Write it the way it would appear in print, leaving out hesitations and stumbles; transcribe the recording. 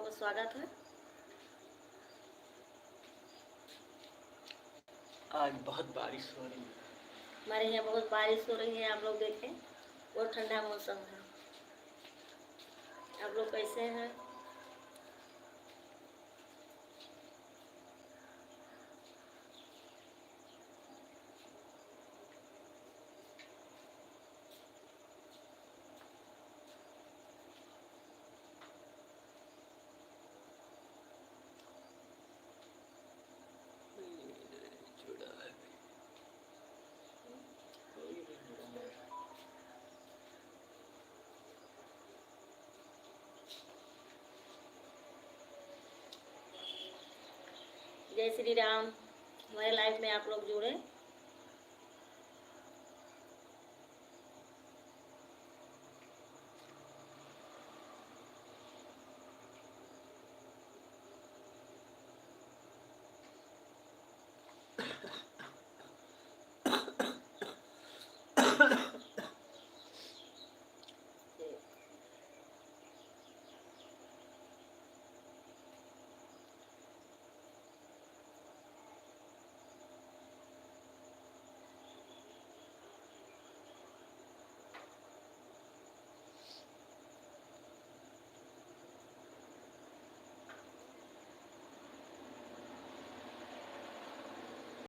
का स्वागत है। आज बहुत बारिश हो रही है। हमारे यहाँ बहुत बारिश हो रही है, आप लोग देखें, बहुत ठंडा मौसम है। आप लोग कैसे हैं? जय श्री राम। हमारे लाइफ में आप लोग जुड़े